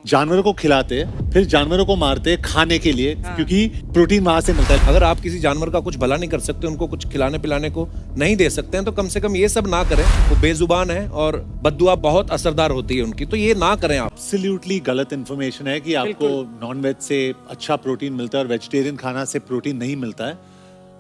जानवरों को खिलाते फिर जानवरों को मारते खाने के लिए, क्योंकि प्रोटीन वहां से मिलता है। अगर आप किसी जानवर का कुछ भला नहीं कर सकते, उनको कुछ खिलाने पिलाने को नहीं दे सकते हैं, तो कम से कम ये सब ना करें। वो बेजुबान है और बद्दुआ बहुत असरदार होती है उनकी, तो ये ना करें आप। एब्सोल्युटली गलत इन्फॉर्मेशन है कि आपको नॉनवेज से अच्छा प्रोटीन मिलता है और वेजिटेरियन खाना से प्रोटीन नहीं मिलता है।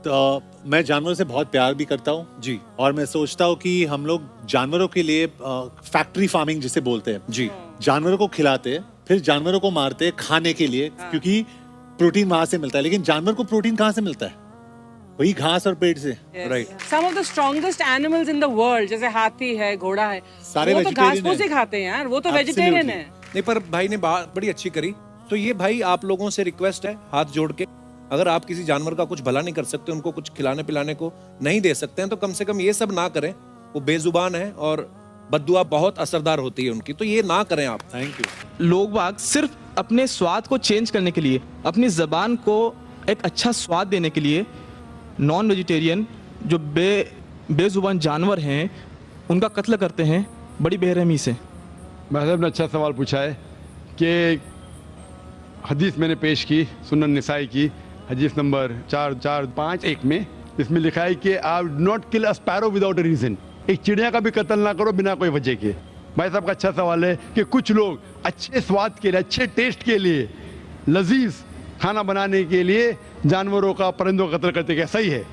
तो मैं जानवरों से बहुत प्यार भी करता हूँ जी। और मैं सोचता हूँ कि हम लोग जानवरों के लिए फैक्ट्री फार्मिंग जिसे बोलते हैं जी, जानवरों को खिलाते फिर जानवरों को मारते खाने के लिए, क्योंकि प्रोटीन वहां से मिलता है। लेकिन जानवर को प्रोटीन कहाँ से मिलता है? वही घास और पेड़ से। Right. Some of the strongest animals in the world, जैसे हाथी है, घोड़ा है, सारे वो तो घास vegetarian फूस ही हैं। खाते हैं यार, वो तो Absolutely. वेजिटेरियन है। नहीं, पर भाई ने बात बड़ी अच्छी करी। तो ये भाई आप लोगों से रिक्वेस्ट है हाथ जोड़ के, अगर आप किसी जानवर का कुछ भला नहीं कर सकते, उनको कुछ खिलाने पिलाने को नहीं दे सकते हैं, तो कम से कम ये सब ना करें। वो बेजुबान है और बद्दुआ बहुत असरदार होती है उनकी, तो ये ना करें आप। Thank you. लोग बाग सिर्फ अपने स्वाद को चेंज करने के लिए, अपनी ज़बान को एक अच्छा स्वाद देने के लिए नॉन वेजिटेरियन जो बेजुबान जानवर हैं उनका कत्ल करते हैं बड़ी बेरहमी से। भाई साहब ने अच्छा सवाल पूछा है कि हदीस मैंने पेश की, सुनन निसाई की हदीस नंबर 4451 में, इसमें लिखा है कि आप not kill a sparrow without a reason, एक चिड़िया का भी कत्ल ना करो बिना कोई वजह के। भाई साहब का अच्छा सवाल है कि कुछ लोग अच्छे स्वाद के लिए, अच्छे टेस्ट के लिए, लजीज खाना बनाने के लिए जानवरों का, परिंदों का कत्ल करते, क्या सही है?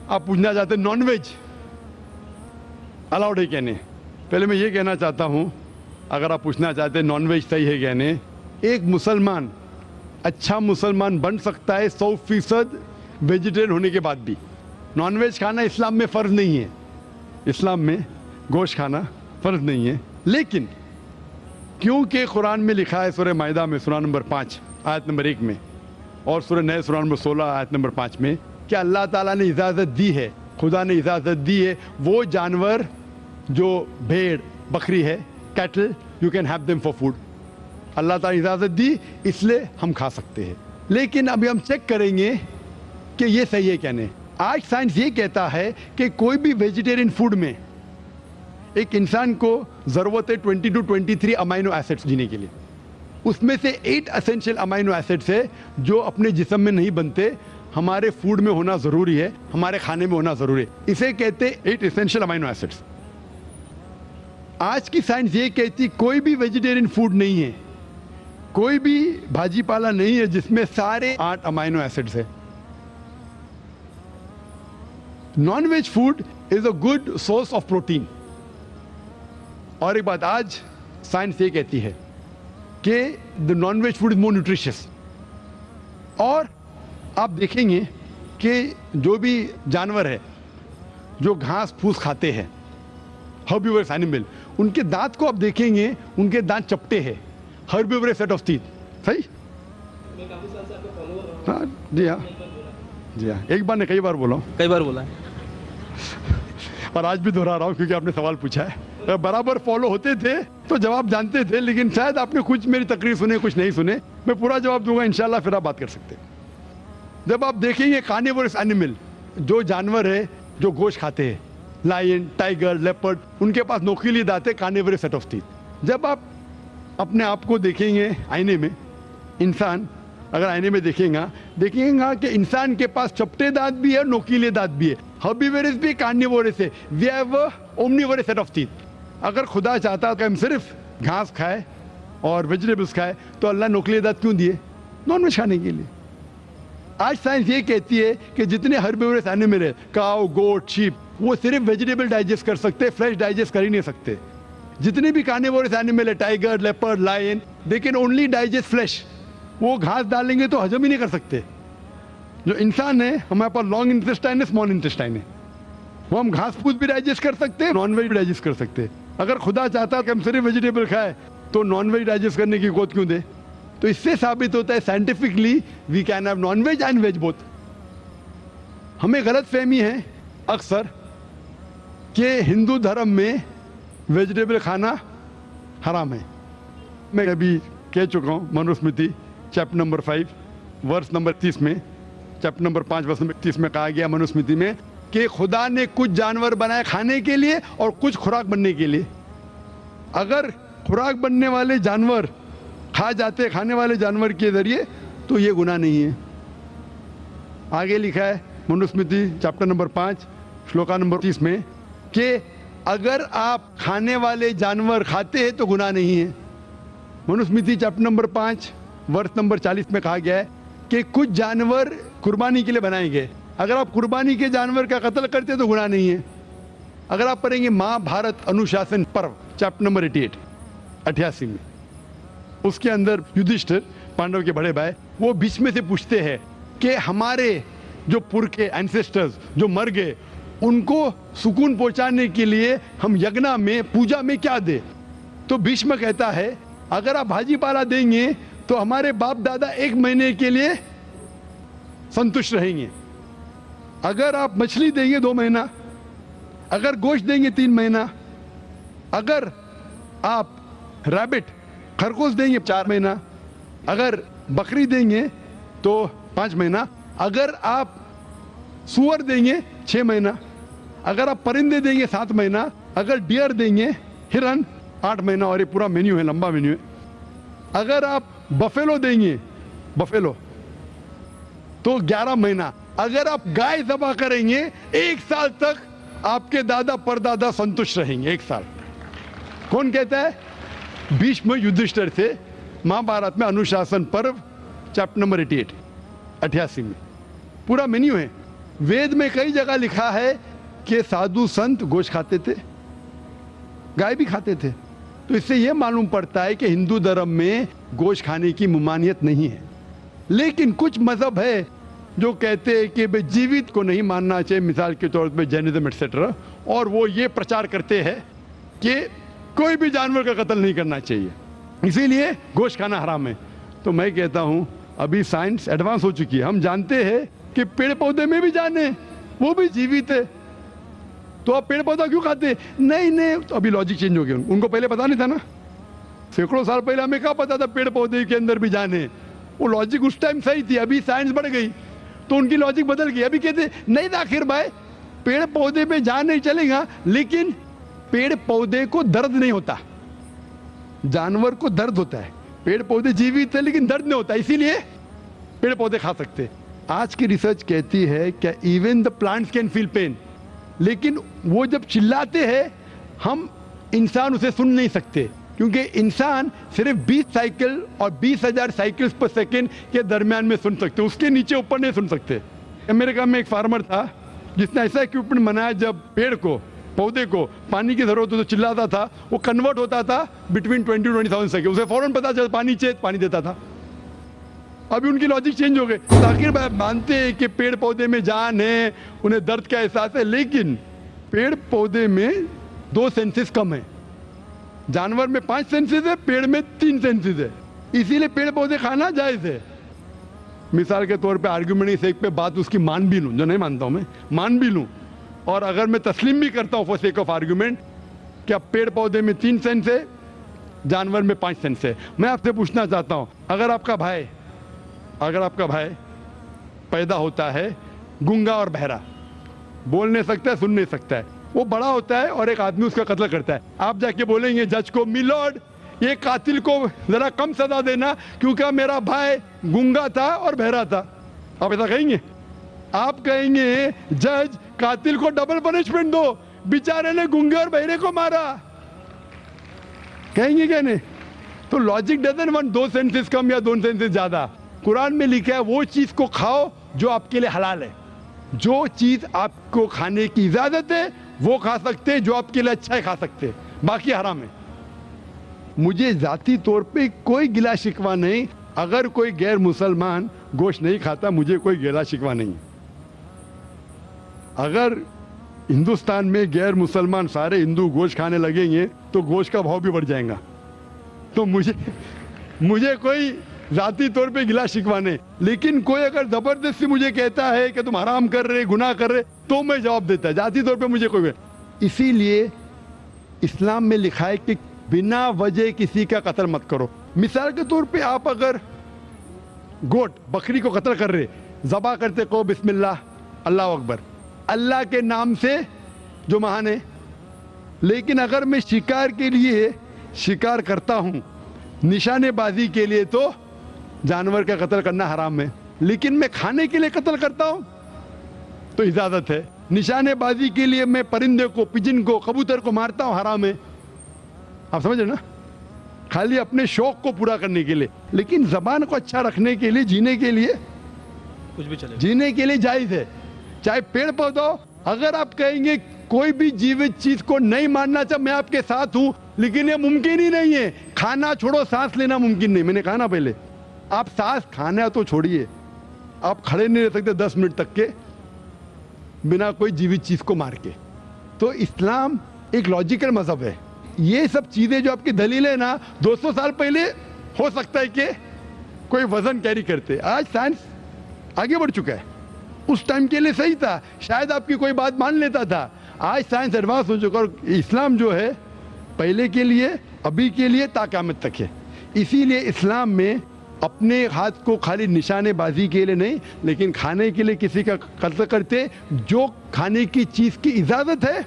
आप पूछना चाहते हैं नॉन वेज अलाउड है क्या नहीं? पहले मैं ये कहना चाहता हूँ, अगर आप पूछना चाहते हैं नॉन वेज सही है क्या नहीं, एक मुसलमान अच्छा मुसलमान बन सकता है 100% वेजिटेरियन होने के बाद भी। नॉन वेज खाना इस्लाम में फ़र्ज नहीं है, इस्लाम में गोश्त खाना फ़र्ज नहीं है। लेकिन क्योंकि कुरान में लिखा है सूरह माइदा में सूरह नंबर 5 आयत नंबर 1 में और सूरह नए सूरह नंबर 16 आयत नंबर 5 में कि अल्लाह ताला ने इजाज़त दी है, खुदा ने इजाज़त दी है, वो जानवर जो भेड़ बकरी है, cattle, you can have them for food. Allah ताला इजाज़त दी इसलिए हम खा सकते हैं। लेकिन अभी हम चेक करेंगे कि ये सही है क्या नहीं। आज साइंस ये कहता है कि कोई भी वेजिटेरियन फूड में एक इंसान को ज़रूरत है 20 to 23 अमाइनो एसिड्स जीने के लिए। उसमें से 8 एसेंशियल अमाइनो एसिड्स है जो अपने जिस्म में नहीं बनते, हमारे फूड में होना ज़रूरी है, हमारे खाने में होना ज़रूरी है। इसे कहते हैं 8 एसेंशियल अमाइनो एसिड्स। आज की साइंस ये कहती कोई भी वेजिटेरियन फूड नहीं है, कोई भी भाजी पाला नहीं है जिसमें सारे 8 अमाइनो एसिड्स है। Non veg food is a good source of protein. और एक बात, आज साइंस ये कहती है कि the non veg food is more nutritious. और आप देखेंगे कि जो भी जानवर है जो घास फूस खाते हैं, हर्बिवरस एनिमल, उनके दांत को आप देखेंगे, उनके दांत चपटे हैं, हर्बिवरस सेट ऑफ टीथ। सही? हाँ जी, हाँ जी, हाँ। एक बार ने कई बार बोला हूँ, कई बार बोला है और आज भी दोहरा रहा हूँ क्योंकि आपने सवाल पूछा है। बराबर फॉलो होते थे तो जवाब जानते थे, लेकिन शायद आपने कुछ मेरी तकरीर सुने, कुछ नहीं सुने। मैं पूरा जवाब दूंगा इंशाल्लाह, फिर आप बात कर सकते हैं। जब आप देखेंगे कार्निवोरस एनिमल, जो जानवर है जो गोश्त खाते हैं, लायन, टाइगर, लेपर्ड, उनके पास नोकीले दांत है, कार्निवोरस सेट ऑफ टीथ। जब आप अपने आप को देखेंगे आईने में, इंसान अगर आईने में देखेंगे कि इंसान के पास चपटे दांत भी है, नोकीले दांत भी है। हर्बिवोरस भी कार्निवोरस है, we have omnivorous set of teeth. अगर खुदा चाहता कि हम सिर्फ घास खाए और वेजिटेबल्स खाए तो अल्लाह नोकीले दांत क्यों दिए? नॉन वेज खाने के लिए। आज साइंस ये कहती है कि जितने हर्बिवोरस एनिमल है, काऊ, गोट, शीप, वो सिर्फ वेजिटेबल डाइजेस्ट कर सकते, फ्रेश डाइजेस्ट कर ही नहीं सकते। जितने भी कार्निवोरस एनिमल है, tiger, leopard, lion, they can only digest flesh. वो घास डालेंगे तो हजम ही नहीं कर सकते। जो इंसान है, हमारे पास लॉन्ग इंटेस्टाइन है, स्मॉल इंटेस्टाइन है, वो हम घास फूस भी डाइजेस्ट कर सकते हैं, नॉन वेज भी डाइजेस्ट कर सकते हैं। अगर खुदा चाहता कि हम सिर्फ वेजिटेबल खाए तो नॉन वेज डाइजेस्ट करने की गोद क्यों दे? तो इससे साबित होता है scientifically we can have non veg and veg both. हमें गलत फहमी है अक्सर कि हिंदू धर्म में वेजिटेबल खाना हराम है। मैं अभी कह चुका हूँ, Manusmriti chapter number 5 verse number 30 में, चैप्टर नंबर 5 वर्स नंबर 30 में कहा गया मनुस्मृति में कि खुदा ने कुछ जानवर बनाए खाने के लिए और कुछ खुराक बनने के लिए। अगर खुराक बनने वाले जानवर खाने वाले जानवर के जरिए तो ये गुनाह नहीं है। आगे लिखा है Manusmriti chapter number 5 shloka number 30 में कि अगर आप खाने वाले जानवर खाते हैं तो गुनाह नहीं है। मनुस्मृति चैप्टर नंबर 5 वर्ष नंबर 40 में कहा गया है कि कुछ जानवर कुर्बानी के लिए बनाए गए, अगर आप कुर्बानी के जानवर का कत्ल करते तो गुनाह नहीं है। अगर आप पढ़ेंगे महाभारत अनुशासन पर्व चैप्टर नंबर 88 में, उसके अंदर युधिष्ठिर पांडव के बड़े भाई वो बीच में से पूछते हैं कि हमारे जो पुरखे एंसेस्टर्स जो मर गए उनको सुकून पहुंचाने के लिए हम यज्ञ में पूजा में क्या दे। तो भीष्म कहता है अगर आप भाजी पाला देंगे तो हमारे बाप दादा 1 महीने के लिए संतुष्ट रहेंगे। अगर आप मछली देंगे 2 महीना, अगर गोश्त देंगे 3 महीना, अगर आप रैबिट खरगोश देंगे 4 महीना, अगर बकरी देंगे तो 5 महीना, अगर आप सुअर देंगे 6 महीना, अगर आप परिंदे देंगे 7 महीना, अगर डियर देंगे हिरन 8 महीना। और ये पूरा मेन्यू है, लंबा मेन्यू है। अगर आप बफेलो देंगे बफेलो तो 11 महीना, अगर आप गाय ज़बह करेंगे 1 साल तक आपके दादा परदादा संतुष्ट रहेंगे। 1 साल। कौन कहता है? भीष्म युधिष्ठिर से महाभारत में अनुशासन पर्व चैप्टर नंबर 88 में पूरा मेन्यू है। वेद में कई जगह लिखा है कि साधु संत गोश्त खाते थे, गाय भी खाते थे। तो इससे यह मालूम पड़ता है कि हिंदू धर्म में गोश्त खाने की ममानियत नहीं है। लेकिन कुछ मजहब है जो कहते हैं कि भाई जीवित को नहीं मानना चाहिए, मिसाल के तौर पे जैनिज्म एक्सेट्रा, और वो ये प्रचार करते हैं कि कोई भी जानवर का कत्ल नहीं करना चाहिए, इसीलिए गोश्त खाना हराम है। तो मैं कहता हूं अभी साइंस एडवांस हो चुकी है, हम जानते हैं कि पेड़ पौधे में भी जान है, वो भी जीवित है, तो आप पेड़ पौधा क्यों खाते? नहीं, तो अभी लॉजिक चेंज हो गया। उनको पहले पता नहीं था ना, सैकड़ों साल पहले हमें क्या पता था पेड़ पौधे के अंदर भी जान है। वो लॉजिक उस टाइम सही थी, अभी साइंस बढ़ गई तो उनकी लॉजिक बदल गई। अभी कहते नहीं था आखिर भाई पेड़ पौधे पे जान नहीं चलेगा, लेकिन पेड़ पौधे को दर्द नहीं होता, जानवर को दर्द होता है। पेड़ पौधे जीवित है लेकिन दर्द नहीं होता, इसीलिए पेड़ पौधे खा सकते। आज की रिसर्च कहती है कि even the plants can feel pain, लेकिन वो जब चिल्लाते हैं हम इंसान उसे सुन नहीं सकते, क्योंकि इंसान सिर्फ 20 साइकिल और 20,000 साइकिल्स पर सेकेंड के दरमियान में सुन सकते, उसके नीचे ऊपर नहीं सुन सकते। अमेरिका में एक फार्मर था जिसने ऐसा इक्विपमेंट बनाया, जब पेड़ को पौधे को पानी की जरूरत हो तो चिल्लाता था, वो कन्वर्ट होता था बिटवीन 20,000 सेकेंड, उसे फौरन पता चला पानी चाहिए, पानी देता था। अभी उनकी लॉजिक चेंज हो गई। आखिर मानते हैं कि पेड़ पौधे में जान है, उन्हें दर्द का एहसास है, लेकिन पेड़ पौधे में 2 सेंसेस कम है। जानवर में 5 सेंसेस है, पेड़ में 3 सेंसेस है, इसीलिए पेड़ पौधे खाना जायज है। मिसाल के तौर पे आर्ग्यूमेंट सेक पे बात उसकी मान भी लूं, जो नहीं मानता हूं मैं, मान भी लूं, और अगर मैं तस्लीम भी करता हूं फॉर सेक ऑफ आर्ग्यूमेंट कि अब पेड़ पौधे में 3 सेंस है, जानवर में 5 सेंस है। मैं आपसे पूछना चाहता हूं, अगर आपका भाई पैदा होता है गूंगा और बहरा, बोल नहीं सकता है, सुन नहीं सकता है, वो बड़ा होता है और एक आदमी उसका कत्ल करता है, आप जाके बोलेंगे जज को, मिलॉर्ड ये कातिल को जरा कम सजा देना क्योंकि मेरा भाई गूंगा था और बहरा था, आप ऐसा कहेंगे? आप कहेंगे जज कातिल को डबल पनिशमेंट दो, बेचारे ने गूंगे और बहरे को मारा, कहेंगे क्या नहीं? तो लॉजिक डजंट वांट 2 सेंसेस कम या 2 सेंसेस ज्यादा। कुरान में लिखा है वो चीज को खाओ जो आपके लिए हलाल है, जो चीज आपको खाने की इजाजत है वो खा सकते हैं, जो आपके लिए अच्छा है खा सकते हैं, बाकी हराम है। मुझे जाती तौर पे कोई गिला शिकवा नहीं, अगर कोई गैर मुसलमान गोश्त नहीं खाता मुझे कोई गिला शिकवा नहीं। अगर हिंदुस्तान में गैर मुसलमान सारे हिंदू गोश्त खाने लगेंगे तो गोश्त का भाव भी बढ़ जाएगा। तो मुझे कोई जाती तौर पे गिला शिकवा नहीं, लेकिन कोई अगर जबरदस्ती मुझे कहता है कि तुम हराम कर रहे, गुनाह कर रहे, तो मैं जवाब देता है। जाती तौर पे मुझे कोई, इसीलिए इस्लाम में लिखा है कि बिना वजह किसी का कत्ल मत करो। मिसाल के तौर पे आप अगर गोट बकरी को कत्ल कर रहे, ज़बा करते को बिस्मिल्लाह अल्लाह अकबर, अल्लाह के नाम से जो महान है, लेकिन अगर मैं शिकार के लिए शिकार करता हूँ निशानेबाजी के लिए तो जानवर का कत्ल करना हराम है, लेकिन मैं खाने के लिए कत्ल करता हूँ तो इजाज़त है। निशानेबाजी के लिए मैं परिंदे को, पिजन को, कबूतर को मारता हूँ, हराम है। आप समझ रहे ना, खाली अपने शौक को पूरा करने के लिए। लेकिन जबान को अच्छा रखने के लिए, जीने के लिए, कुछ भी चलेगा। जीने के लिए जायज़ है। चाहे पेड़ पौधा हो, अगर आप कहेंगे कोई भी जीवित चीज को नहीं मारना चाहिए, मैं आपके साथ हूं, लेकिन ये मुमकिन ही नहीं है। खाना छोड़ो, सांस लेना मुमकिन नहीं। मैंने कहा ना पहले, आप सांस खाना तो छोड़िए, आप खड़े नहीं रह सकते 10 मिनट तक के बिना कोई जीवित चीज को मार के। तो इस्लाम एक लॉजिकल मजहब है। ये सब चीजें जो आपकी दलील है ना, 200 साल पहले हो सकता है कि कोई वजन कैरी करते, आज साइंस आगे बढ़ चुका है। उस टाइम के लिए सही था, शायद आपकी कोई बात मान लेता था। आज साइंस एडवांस हो चुका और इस्लाम जो है पहले के लिए, अभी के लिए, ता क़यामत तक है। इसीलिए इस्लाम में अपने हाथ को खाली निशानेबाजी के लिए नहीं, लेकिन खाने के लिए किसी का कत्ल करते, जो खाने की चीज़ की इजाज़त है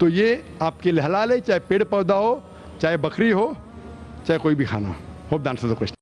तो ये आपके लिए हलाल है, चाहे पेड़ पौधा हो, चाहे बकरी हो, चाहे कोई भी खाना हो। Hope the answer the question.